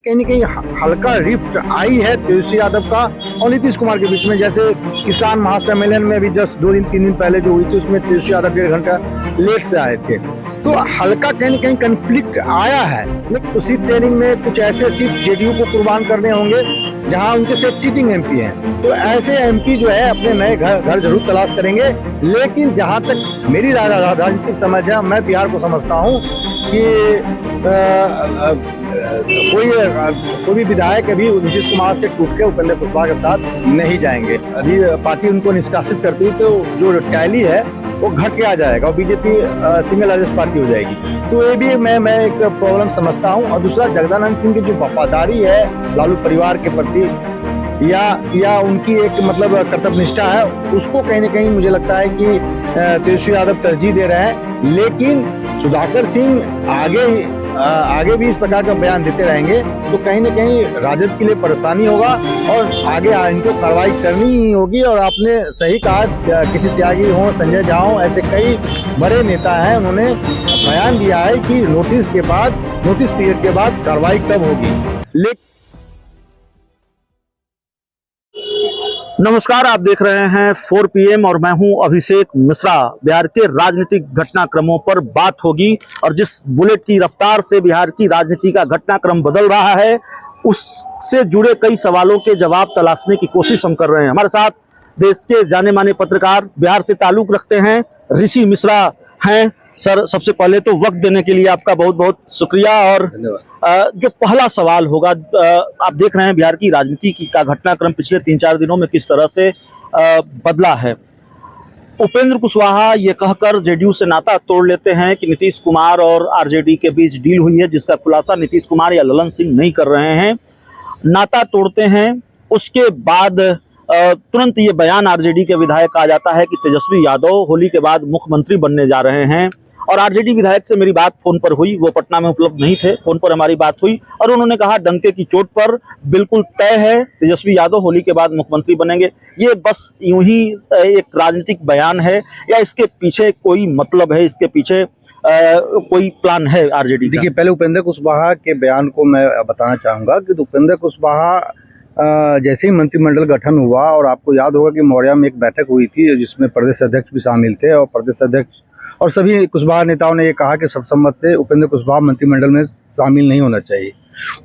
कहीं न कहीं हल्का रिफ्ट आई है तेजस्वी यादव का और नीतीश कुमार के बीच में। जैसे किसान महासम्मेलन में भी जस्ट 2 दिन 3 दिन पहले जो हुई थी उसमें तेजस्वी यादव 1.5 घंटा लेट से आए थे, तो हल्का कहीं न कहीं कन्फ्लिक्ट आया है। लेकिन सीट शेयरिंग में कुछ ऐसे सीट जेडीयू को कुर्बान करने होंगे जहां उनके साथ सीटिंग एमपी हैं, तो ऐसे एमपी जो है अपने नए घर जरूर तलाश करेंगे। लेकिन जहां तक मेरी राजनीतिक समझ है, मैं बिहार को समझता हूं कि कोई भी विधायक अभी नीतीश कुमार से टूट के उपेंद्र कुशवाहा के साथ नहीं जाएंगे। यदि पार्टी उनको निष्कासित करती है तो जो टैली है वो घट के आ जाएगा और बीजेपी सिंगल लार्जेस्ट पार्टी हो जाएगी। तो ये भी मैं एक प्रॉब्लम समझता हूँ। और दूसरा, जगदानंद सिंह की जो वफादारी है लालू परिवार के प्रति या उनकी एक मतलब कर्तव्य निष्ठा है, उसको कहीं न कहीं मुझे लगता है कि तेजस्वी यादव तरजीह दे रहे हैं। लेकिन सुधाकर सिंह आगे भी इस प्रकार का बयान देते रहेंगे तो कहीं न कहीं राजद के लिए परेशानी होगा और आगे इनको कार्रवाई करनी ही होगी। और आपने सही कहा, किसी त्यागी हो, संजय झा हो, ऐसे कई बड़े नेता हैं, उन्होंने बयान दिया है कि नोटिस पीरियड के बाद कार्रवाई कब होगी। नमस्कार, आप देख रहे हैं 4 PM और मैं हूं अभिषेक मिश्रा। बिहार के राजनीतिक घटनाक्रमों पर बात होगी और जिस बुलेट की रफ्तार से बिहार की राजनीति का घटनाक्रम बदल रहा है उससे जुड़े कई सवालों के जवाब तलाशने की कोशिश हम कर रहे हैं। हमारे साथ देश के जाने माने पत्रकार, बिहार से ताल्लुक रखते हैं, ऋषि मिश्रा हैं। सर, सबसे पहले तो वक्त देने के लिए आपका बहुत बहुत शुक्रिया। और जो पहला सवाल होगा, आप देख रहे हैं बिहार की राजनीति का घटनाक्रम पिछले 3-4 दिनों में किस तरह से बदला है। उपेंद्र कुशवाहा ये कहकर जेडीयू से नाता तोड़ लेते हैं कि नीतीश कुमार और आरजेडी के बीच डील हुई है, जिसका खुलासा नीतीश कुमार या ललन सिंह नहीं कर रहे हैं। नाता तोड़ते हैं, उसके बाद तुरंत ये बयान आरजेडी के विधायक आ जाता है कि तेजस्वी यादव होली के बाद मुख्यमंत्री बनने जा रहे हैं। और आरजेडी विधायक से मेरी बात फोन पर हुई, वो पटना में उपलब्ध नहीं थे, फोन पर हमारी बात हुई और उन्होंने कहा डंके की चोट पर बिल्कुल तय है, तेजस्वी यादव होली के बाद मुख्यमंत्री बनेंगे। ये बस यूं ही एक राजनीतिक बयान है या इसके पीछे कोई मतलब है, इसके पीछे कोई प्लान है आरजेडी का? देखिए, पहले उपेंद्र कुशवाहा के बयान को मैं बताना चाहूँगा कि उपेंद्र कुशवाहा जैसे ही मंत्रिमंडल गठन हुआ, और आपको याद होगा कि मौर्या में एक बैठक हुई थी जिसमें प्रदेश अध्यक्ष भी शामिल थे और प्रदेश अध्यक्ष और सभी कुशवाहा नेताओं ने ये कहा कि सर्वसम्मत से उपेंद्र कुशवाहा मंत्रिमंडल में शामिल नहीं होना चाहिए।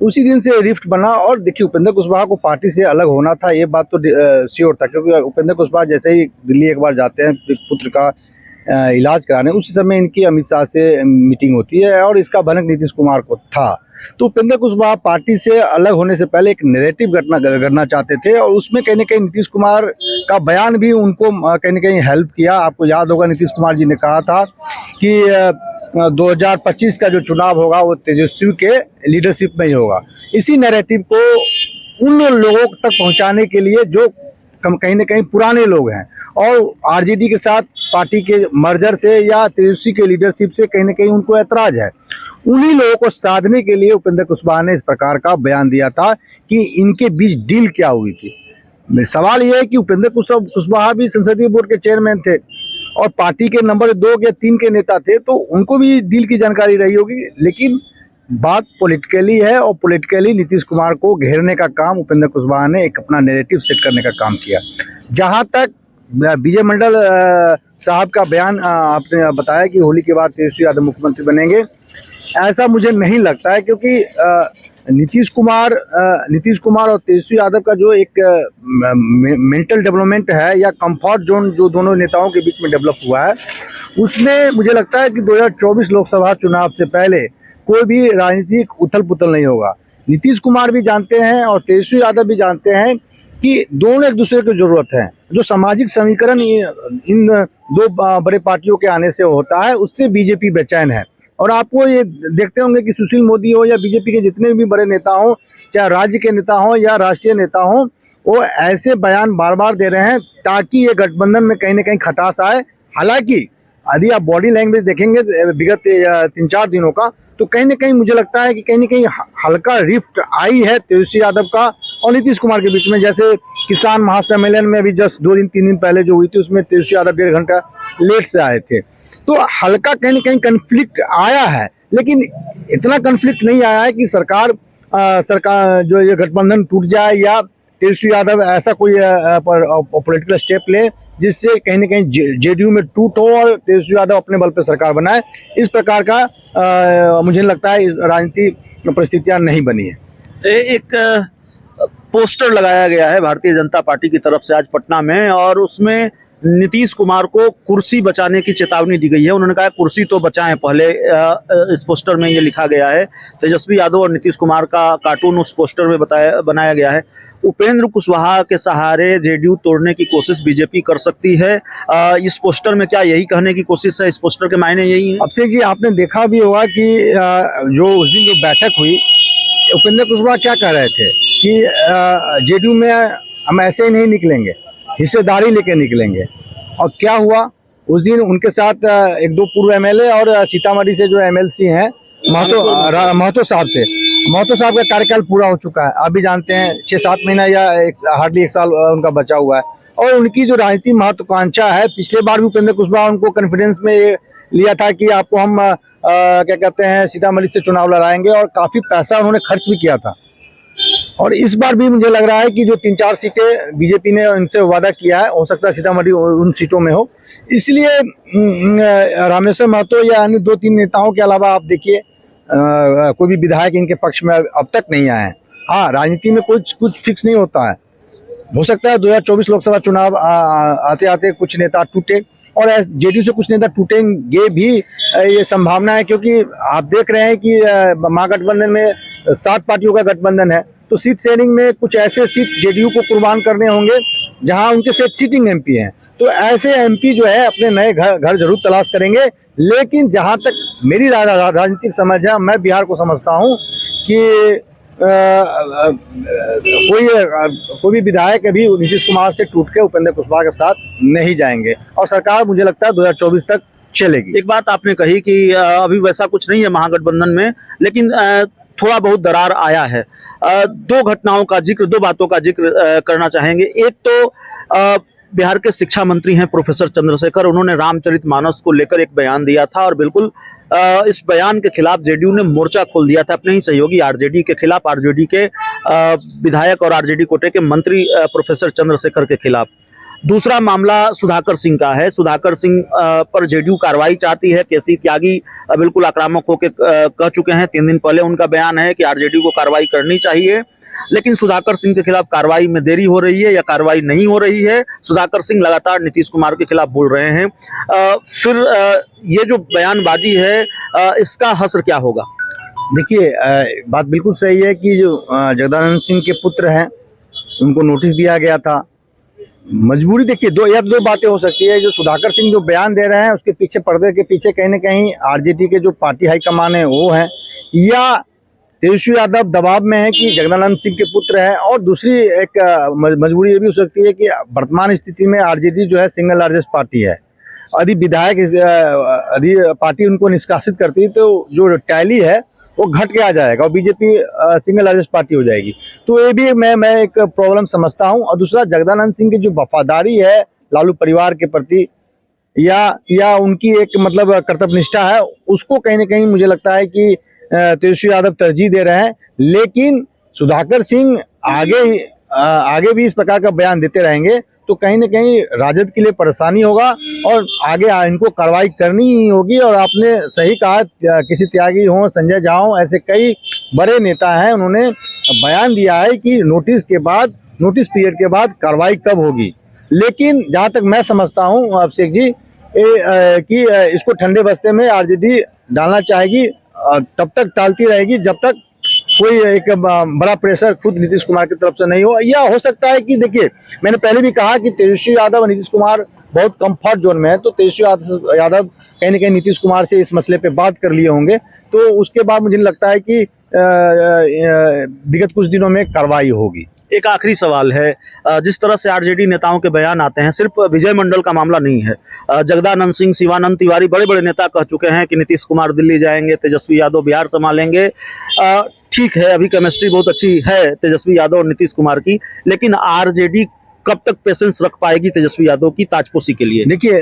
उसी दिन से रिफ्ट बना। और देखिए, उपेंद्र कुशवाहा को पार्टी से अलग होना था, ये बात तो श्योर था, क्योंकि उपेंद्र कुशवाहा जैसे ही दिल्ली एक बार जाते हैं पुत्र का इलाज कराने, उसी समय इनकी अमित शाह से मीटिंग होती है और इसका भनक नीतीश कुमार को था। तो उपेंद्र कुशवाहा पार्टी से अलग होने से पहले एक नैरेटिव करना चाहते थे और उसमें कहीं न कहीं नीतीश कुमार का बयान भी उनको कहीं न कहीं हेल्प किया। आपको याद होगा नीतीश कुमार जी ने कहा था कि 2025 का जो चुनाव होगा वो तेजस्वी के लीडरशिप में ही होगा। इसी नैरेटिव को उन लोगों तक पहुँचाने के लिए जो कहीं न कहीं पुराने लोग हैं और आरजेडी के साथ पार्टी के मर्जर से या तेजस्वी के लीडरशिप से कहीं न कहीं उनको ऐतराज है, उन्हीं लोगों को साधने के लिए उपेंद्र कुशवाहा ने इस प्रकार का बयान दिया था कि इनके बीच डील क्या हुई थी। सवाल यह है कि उपेंद्र कुशवाहा भी संसदीय बोर्ड के चेयरमैन थे और पार्टी के नंबर 2 या 3 के नेता थे, तो उनको भी डील की जानकारी रही होगी। लेकिन बात पॉलिटिकली है और पॉलिटिकली नीतीश कुमार को घेरने का काम उपेंद्र कुशवाहा ने एक अपना नैरेटिव सेट करने का काम किया। जहां तक विजय मंडल साहब का बयान आपने बताया कि होली के बाद तेजस्वी यादव मुख्यमंत्री बनेंगे, ऐसा मुझे नहीं लगता है, क्योंकि नीतीश कुमार और तेजस्वी यादव का जो एक मेंटल डेवलपमेंट है या कंफर्ट जोन जो दोनों नेताओं के बीच में डेवलप हुआ है, उसमें मुझे लगता है कि 2024 लोकसभा चुनाव से पहले कोई भी राजनीतिक उथल पुथल नहीं होगा। नीतीश कुमार भी जानते हैं और तेजस्वी यादव भी जानते हैं कि दोनों एक दूसरे की जरूरत है। जो सामाजिक समीकरण इन दो बड़े पार्टियों के आने से होता है, उससे बीजेपी बेचैन है। और आपको ये देखते होंगे कि सुशील मोदी हो या बीजेपी के जितने भी बड़े नेता हों, चाहे राज्य के नेता हों या राष्ट्रीय नेता हों, वो ऐसे बयान बार बार दे रहे हैं ताकि ये गठबंधन में कहीं न कहीं खटास आए। हालांकि यदि आप बॉडी लैंग्वेज देखेंगे विगत 3-4 दिनों का, तो कहीं न कहीं मुझे लगता है कि कहीं न कहीं हल्का रिफ्ट आई है तेजस्वी यादव का और नीतीश कुमार के बीच में। जैसे किसान महासम्मेलन में भी जस्ट 2 दिन 3 दिन पहले जो हुई थी उसमें तेजस्वी यादव 1.5 घंटा लेट से आए थे, तो हल्का कहीं न कहीं कन्फ्लिक्ट आया है। लेकिन इतना कन्फ्लिक्ट नहीं आया है कि सरकार सरकार जो ये गठबंधन टूट जाए या तेजस्वी यादव ऐसा कोई पॉलिटिकल स्टेप ले जिससे कहीं ना कहीं जेडीयू में टूट हो और तेजस्वी यादव अपने बल पर सरकार बनाए। इस प्रकार का मुझे लगता है राजनीति परिस्थितियां नहीं बनी है। एक पोस्टर लगाया गया है भारतीय जनता पार्टी की तरफ से आज पटना में, और उसमें नीतीश कुमार को कुर्सी बचाने की चेतावनी दी गई है। उन्होंने कहा कुर्सी तो बचाएं पहले। इस पोस्टर में ये लिखा गया है। तेजस्वी यादव और नीतीश कुमार का कार्टून उस पोस्टर में बनाया गया है। उपेंद्र कुशवाहा के सहारे जेडीयू तोड़ने की कोशिश बीजेपी कर सकती है। इस पोस्टर में क्या यही कहने की कोशिश है? इस पोस्टर के मायने यही है। अभिषेक जी, आपने देखा भी होगा कि जो उस दिन जो बैठक हुई, उपेंद्र कुशवाहा क्या कह रहे थे कि जेडीयू में हम ऐसे ही नहीं निकलेंगे, हिस्सेदारी लेके निकलेंगे। और क्या हुआ उस दिन? उनके साथ एक दो पूर्व एमएलए और सीतामढ़ी से जो एमएलसी हैं महतो साहब थे। महतो साहब का कार्यकाल पूरा हो चुका है, आप भी जानते हैं, 6-7 महीना या हार्डली 1 साल उनका बचा हुआ है। और उनकी जो राजनीतिक महत्वाकांक्षा है, पिछले बार भी उपेंद्र कुशवाहा उनको कॉन्फिडेंस में लिया था कि आपको हम क्या कहते हैं सीतामढ़ी से चुनाव लड़ाएंगे, और काफी पैसा उन्होंने खर्च भी किया था। और इस बार भी मुझे लग रहा है कि जो 3-4 सीटें बीजेपी ने उनसे वादा किया है, हो सकता है सीतामढ़ी उन सीटों में हो। इसलिए रामेश्वर महतो या अन्य 2-3 नेताओं के अलावा आप देखिए कोई भी विधायक इनके पक्ष में अब तक नहीं आए हैं। हाँ, राजनीति में कुछ फिक्स नहीं होता है। हो सकता है 2024 लोकसभा चुनाव आते आते कुछ नेता टूटे, और जेडीयू से कुछ नेता टूटेंगे भी, ये संभावना है। क्योंकि आप देख रहे हैं कि महागठबंधन में 7 पार्टियों का गठबंधन है, तो सीट शेयरिंग में कुछ ऐसे सीट जेडीयू को कुर्बान करने होंगे जहां उनके सीटिंग एमपी हैं। तो ऐसे एमपी जो है अपने नए घर जरूर तलाश करेंगे। लेकिन जहां तक मेरी राजनीतिक समझ है, मैं बिहार को समझता हूं कि कोई भी विधायक अभी नीतीश कुमार से टूट के उपेंद्र कुशवाहा के साथ नहीं जाएंगे, और सरकार मुझे लगता है 2024 तक चलेगी। एक बात आपने कही कि अभी वैसा कुछ नहीं है महागठबंधन में, लेकिन थोड़ा बहुत दरार आया है। 2 घटनाओं का जिक्र, 2 बातों का जिक्र करना चाहेंगे। एक तो बिहार के शिक्षा मंत्री हैं प्रोफेसर चंद्रशेखर, उन्होंने रामचरितमानस को लेकर एक बयान दिया था, और बिल्कुल इस बयान के खिलाफ जेडीयू ने मोर्चा खोल दिया था अपने ही सहयोगी आरजेडी के खिलाफ, आरजेडी के विधायक और आरजेडी कोटे के मंत्री प्रोफेसर चंद्रशेखर के खिलाफ। दूसरा मामला सुधाकर सिंह का है। सुधाकर सिंह पर जेडीयू कार्रवाई चाहती है। केसी त्यागी बिल्कुल आक्रामक होकर कह चुके हैं, 3 दिन पहले उनका बयान है कि आरजेडी को कार्रवाई करनी चाहिए। लेकिन सुधाकर सिंह के खिलाफ कार्रवाई में देरी हो रही है या कार्रवाई नहीं हो रही है। सुधाकर सिंह लगातार नीतीश कुमार के खिलाफ बोल रहे हैं। फिर ये जो बयानबाजी है, इसका असर क्या होगा? देखिए, बात बिल्कुल सही है कि जो जगदानंद सिंह के पुत्र हैं उनको नोटिस दिया गया था। मजबूरी देखिए, दो बातें हो सकती है। जो सुधाकर सिंह जो बयान दे रहे हैं उसके पीछे, पर्दे के पीछे कहीं ना कहीं आरजेडी के जो पार्टी हाईकमान है वो है, या तेजस्वी यादव दबाव में है कि जगदानंद सिंह के पुत्र है। और दूसरी एक मजबूरी ये भी हो सकती है कि वर्तमान स्थिति में आरजेडी जो है सिंगल लार्जेस्ट पार्टी है। यदि विधायक यदि पार्टी उनको निष्कासित करती है तो जो टैली है वो घट के आ जाएगा और बीजेपी सिंगल लार्जेस्ट पार्टी हो जाएगी। तो ये भी मैं एक प्रॉब्लम समझता हूं। और दूसरा, जगदानंद सिंह की जो वफादारी है लालू परिवार के प्रति, या उनकी एक मतलब कर्तव्य निष्ठा है, उसको कहीं ना कहीं मुझे लगता है कि तेजस्वी यादव तरजीह दे रहे हैं। लेकिन सुधाकर सिंह आगे भी इस प्रकार का बयान देते रहेंगे तो कहीं ना कहीं राजद के लिए परेशानी होगा, और आगे इनको कार्रवाई करनी ही होगी। और आपने सही कहा, किसी त्यागी हो, संजय झा हो, ऐसे कई बड़े नेता हैं, उन्होंने बयान दिया है कि नोटिस पीरियड के बाद कार्रवाई कब होगी। लेकिन जहां तक मैं समझता हूं अभिषेक जी, कि इसको ठंडे बस्ते में आरजेडी डालना चाहेगी, तब तक टालती रहेगी जब तक कोई एक बड़ा प्रेशर खुद नीतीश कुमार की तरफ से नहीं हो। या हो सकता है कि देखिए, मैंने पहले भी कहा कि तेजस्वी यादव और नीतीश कुमार बहुत कंफर्ट जोन में है, तो तेजस्वी यादव कहीं ना कहीं नीतीश कुमार से इस मसले पे बात कर लिए होंगे, तो उसके बाद मुझे लगता है कि विगत कुछ दिनों में कार्रवाई होगी। एक आखिरी सवाल है, जिस तरह से आरजेडी नेताओं के बयान आते हैं, सिर्फ विजय मंडल का मामला नहीं है। जगदानंद सिंह, शिवानंद तिवारी, बड़े बड़े नेता कह चुके हैं कि नीतीश कुमार दिल्ली जाएंगे, तेजस्वी यादव बिहार संभालेंगे। ठीक है, अभी केमिस्ट्री बहुत अच्छी है तेजस्वी यादव और नीतीश कुमार की, लेकिन आरजेडी कब तक पेशेंस रख पाएगी तेजस्वी यादव की ताजपोशी के लिए? देखिए,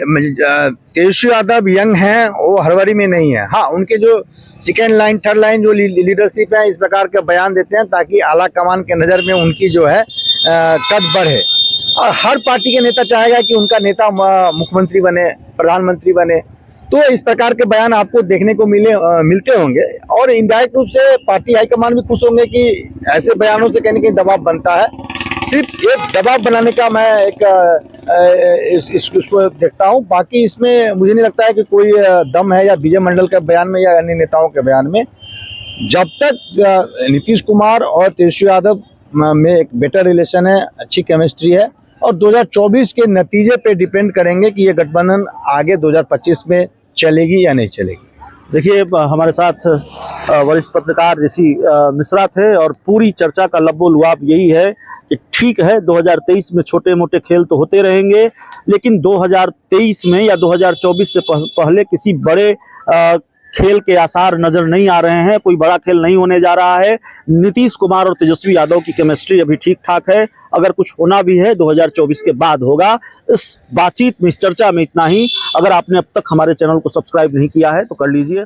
तेजस्वी यादव यंग हैं, वो हड़बड़ी में नहीं है। हाँ, उनके जो सेकेंड लाइन थर्ड लाइन जो लीडरशिप है, इस प्रकार के बयान देते हैं ताकि आला कमान के नज़र में उनकी जो है कद बढ़े। और हर पार्टी के नेता चाहेगा कि उनका नेता मुख्यमंत्री बने, प्रधानमंत्री बने, तो इस प्रकार के बयान आपको देखने को मिलते होंगे। और इनडायरेक्ट रूप से पार्टी हाईकमान भी खुश होंगे कि ऐसे बयानों से कहीं ना कहीं दबाव बनता है। सिर्फ एक दबाव बनाने का मैं एक इसको देखता हूँ, बाकी इसमें मुझे नहीं लगता है कि कोई दम है या विजय मंडल के बयान में या अन्य नेताओं के बयान में। जब तक नीतीश कुमार और तेजस्वी यादव में एक बेटर रिलेशन है, अच्छी केमिस्ट्री है, और 2024 के नतीजे पे डिपेंड करेंगे कि ये गठबंधन आगे 2025 में चलेगी या नहीं चलेगी। देखिए, हमारे साथ वरिष्ठ पत्रकार ऋषि मिश्रा थे और पूरी चर्चा का लब्बो-लुआब यही है कि ठीक है 2023 में छोटे मोटे खेल तो होते रहेंगे, लेकिन 2023 में या 2024 से पहले किसी बड़े खेल के आसार नजर नहीं आ रहे हैं। कोई बड़ा खेल नहीं होने जा रहा है। नीतीश कुमार और तेजस्वी यादव की केमिस्ट्री अभी ठीक ठाक है। अगर कुछ होना भी है 2024 के बाद होगा। इस बातचीत में, इस चर्चा में इतना ही। अगर आपने अब तक हमारे चैनल को सब्सक्राइब नहीं किया है तो कर लीजिए।